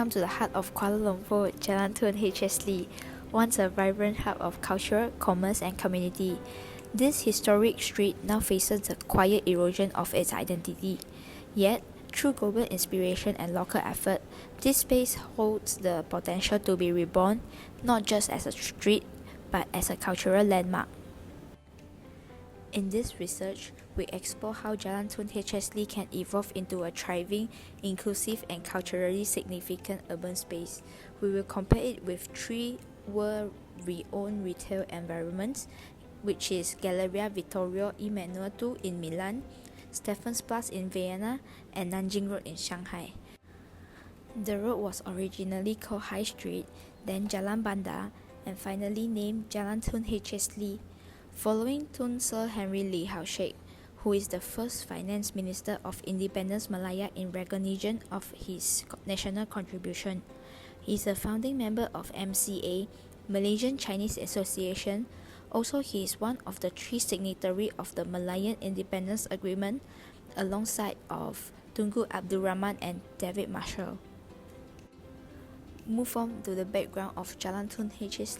welcome to the heart of Kuala Lumpur, Jalan Tun H.S. once a vibrant hub of culture, commerce and community. This historic street now faces the quiet erosion of its identity. Yet, through global inspiration and local effort, this space holds the potential to be reborn, not just as a street, but as a cultural landmark. In this research, we explore how Jalan Tun H.S. can evolve into a thriving, inclusive and culturally significant urban space. We will compare it with three world-renowned retail environments, which is Galleria Vittorio Emanuele II in Milan, Stephansplatz in Vienna, and Nanjing Road in Shanghai. The road was originally called High Street, then Jalan Bandar, and finally named Jalan Tun H.S. Following Tun Sir Henry Lee Hao Sheikh, who is the first finance minister of Independence Malaya in recognition of his national contribution. He is a founding member of MCA, Malaysian Chinese Association. Also, he is one of the three signatories of the Malayan Independence Agreement, alongside of Tunku Abdul Rahman and David Marshall. Move on to the background of Jalan Tun H.S.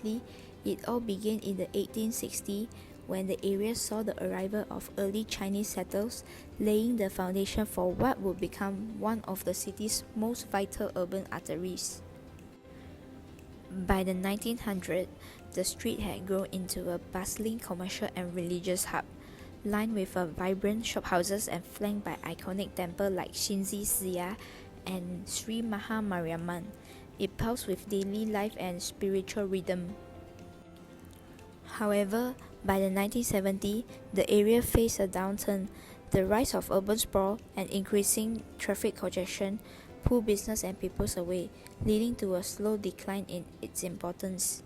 It all began in the 1860s when the area saw the arrival of early Chinese settlers, laying the foundation for what would become one of the city's most vital urban arteries. By the 1900s, the street had grown into a bustling commercial and religious hub, lined with vibrant shophouses and flanked by iconic temples like Shinzi Siya and Sri Maha Mariamman. It pulsed with daily life and spiritual rhythm. However, by the 1970s, the area faced a downturn. The rise of urban sprawl and increasing traffic congestion pulled business and people away, leading to a slow decline in its importance.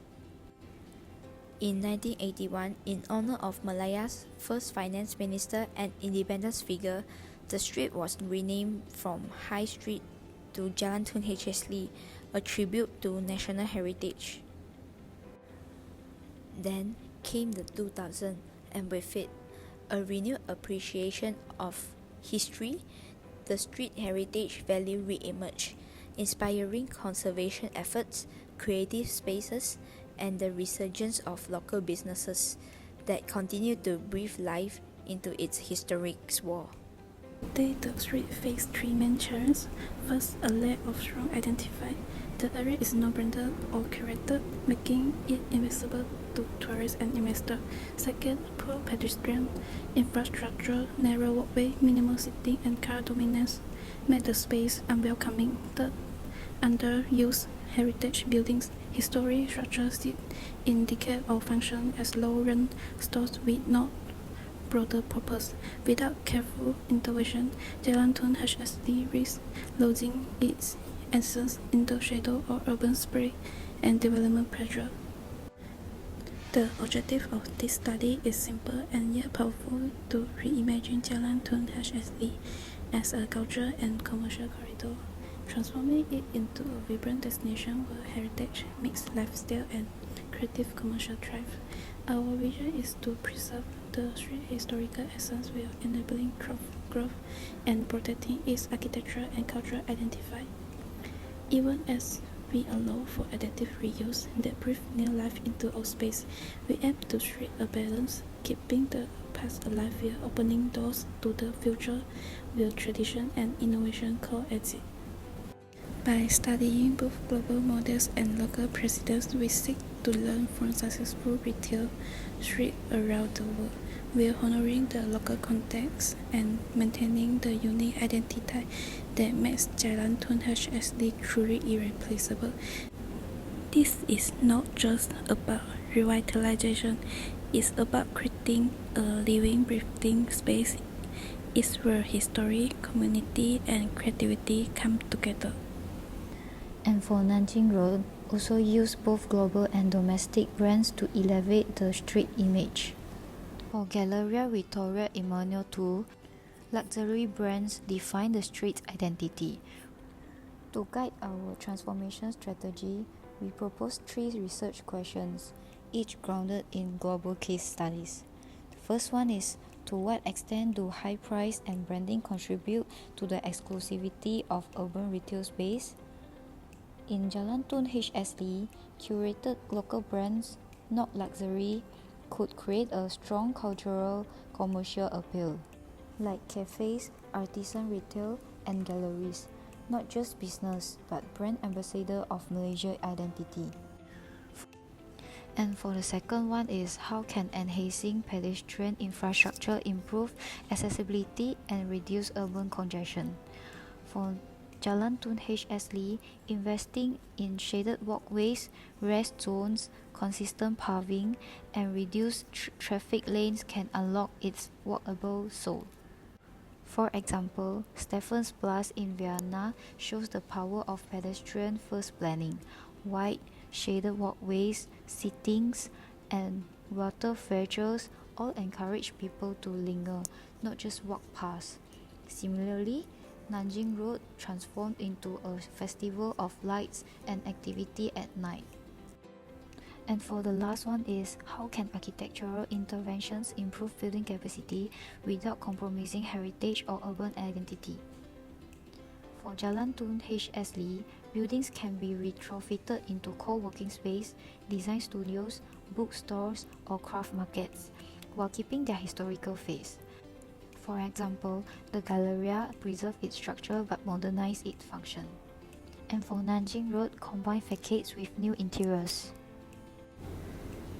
In 1981, in honor of Malaya's first finance minister and independence figure, the street was renamed from High Street to Jalan Tun H.S., a tribute to national heritage. Then came the 2000s, and with it, a renewed appreciation of history. The street heritage value re-emerged, inspiring conservation efforts, creative spaces, and the resurgence of local businesses that continue to breathe life into its historic swell. Today, the street faces three main challenges. First, a lack of strong identifier. The area is not branded or curated, making it invisible to tourists and investors. Second, poor pedestrian infrastructure, narrow walkway, minimal seating, and car dominance make the space unwelcoming. Third, underused heritage buildings. Historic structures sit in decay or function as low-rent stores with no broader purpose. Without careful intervention, Jalan Tun H.S. risks losing its essence in the shadow of urban sprawl and development pressure. The objective of this study is simple and yet powerful: to reimagine Jalan Tun H.S. as a cultural and commercial corridor, transforming it into a vibrant destination where heritage, mixed lifestyle, and creative commercial thrive. Our vision is to preserve the street's historical essence while enabling growth and protecting its architectural and cultural identity. Even as we allow for adaptive reuse that breathe new life into our space, we aim to strike a balance, keeping the past alive while opening doors to the future where tradition and innovation coexist. By studying both global models and local precedents, we seek to learn from successful retail streets around the world, while honoring the local context and maintaining the unique identity that makes Jalan Tun H.S. truly irreplaceable. This is not just about revitalization, it's about creating a living, breathing space. It's where history, community, and creativity come together. And for Nanjing Road, also use both global and domestic brands to elevate the street image. For Galleria Vittorio Emanuele II, luxury brands define the street's identity. To guide our transformation strategy, we propose three research questions, each grounded in global case studies. The first one is, to what extent do high price and branding contribute to the exclusivity of urban retail space? In Jalan Tun H.S, curated local brands, not luxury, could create a strong cultural commercial appeal, like cafes, artisan retail, and galleries, not just business, but brand ambassador of Malaysia identity. And for the second one is how can enhancing pedestrian infrastructure improve accessibility and reduce urban congestion. For Jalan Tun H.S, investing in shaded walkways, rest zones, consistent paving, and reduced traffic lanes can unlock its walkable soul. For example, Stephansplatz in Vienna shows the power of pedestrian-first planning. Wide, shaded walkways, sittings, and water features all encourage people to linger, not just walk past. Similarly, Nanjing Road transformed into a festival of lights and activity at night. And for the last one is how can architectural interventions improve building capacity without compromising heritage or urban identity. For Jalan Tun H.S, buildings can be retrofitted into co-working space, design studios, bookstores, or craft markets, while keeping their historical face. For example, the Galleria preserved its structure but modernized its function. And for Nanjing Road, combined facades with new interiors.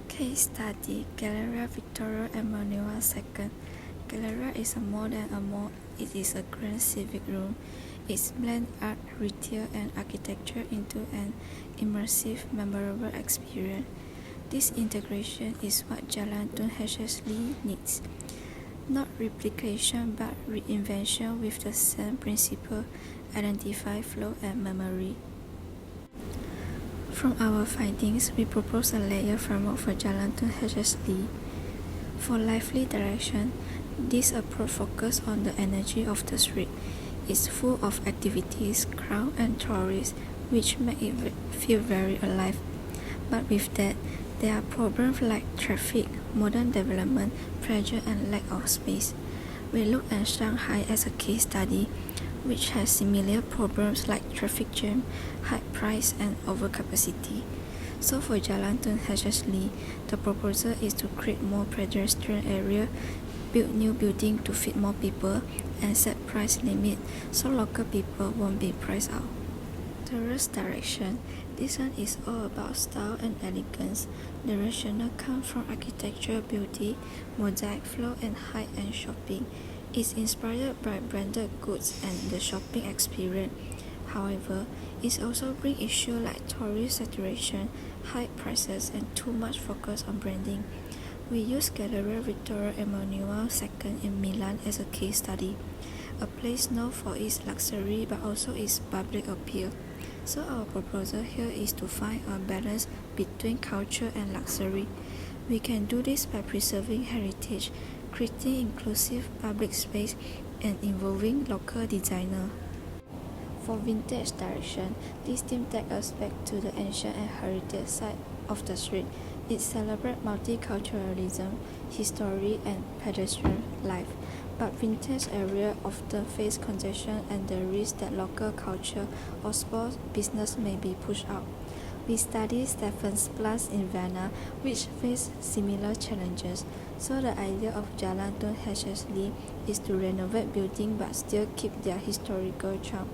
Case study Galleria Vittorio Emanuele II. Galleria is more than a mall, it is a grand civic room. It blends art, retail, and architecture into an immersive, memorable experience. This integration is what Jalan Tun H.S needs. Not replication but reinvention with the same principle, identify, flow, and memory. From our findings, we propose a layer framework for Jalan Tun H.S. For lively direction, this approach focuses on the energy of the street. It's full of activities, crowd, and tourists, which make it feel very alive. But with that, there are problems like traffic, modern development, pressure, and lack of space. We look at Shanghai as a case study, which has similar problems like traffic jam, high price, and overcapacity. So for Jalan Tun H.S, the proposal is to create more pedestrian area, build new building to fit more people, and set price limit so local people won't be priced out. Tourist direction. This one is all about style and elegance. The rationale comes from architectural beauty, mosaic flow, and high-end shopping. It's inspired by branded goods and the shopping experience. However, it also brings issues like tourist saturation, high prices, and too much focus on branding. We use Galleria Vittorio Emanuele II in Milan as a case study, a place known for its luxury but also its public appeal. So our proposal here is to find a balance between culture and luxury. We can do this by preserving heritage, creating inclusive public space, and involving local designers. For vintage direction, this theme takes us back to the ancient and heritage side of the street. It celebrates multiculturalism, history, and pedestrian life. But vintage areas often face congestion and the risk that local culture or small business may be pushed out. We studied Stephansplatz in Vienna, which faced similar challenges. So the idea of Jalan Tun H.S is to renovate buildings but still keep their historical charm,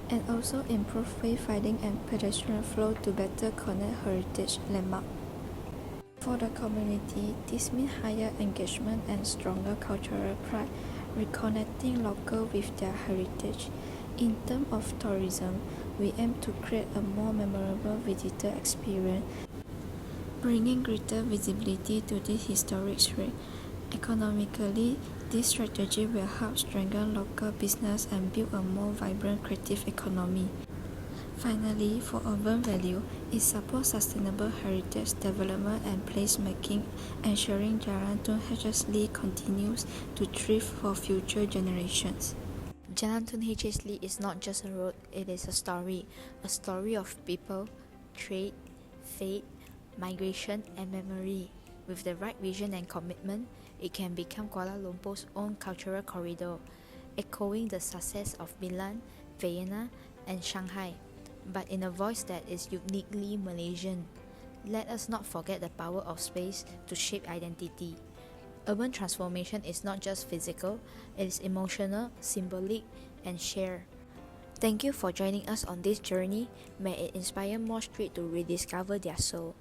and also improve wayfinding and pedestrian flow to better connect heritage landmarks. For the community, this means higher engagement and stronger cultural pride, reconnecting local with their heritage. In terms of tourism, we aim to create a more memorable visitor experience, bringing greater visibility to this historic street. Economically, this strategy will help strengthen local business and build a more vibrant creative economy. Finally, for urban value, it supports sustainable heritage development and placemaking, ensuring Jalan Tun H.S continues to thrive for future generations. Jalan Tun H.S is not just a road, it is a story of people, trade, fate, migration, and memory. With the right vision and commitment, it can become Kuala Lumpur's own cultural corridor, echoing the success of Milan, Vienna, and Shanghai. but in a voice that is uniquely Malaysian. Let us not forget the power of space to shape identity. Urban transformation is not just physical, it is emotional, symbolic, and shared. Thank you for joining us on this journey. May it inspire more streets to rediscover their soul.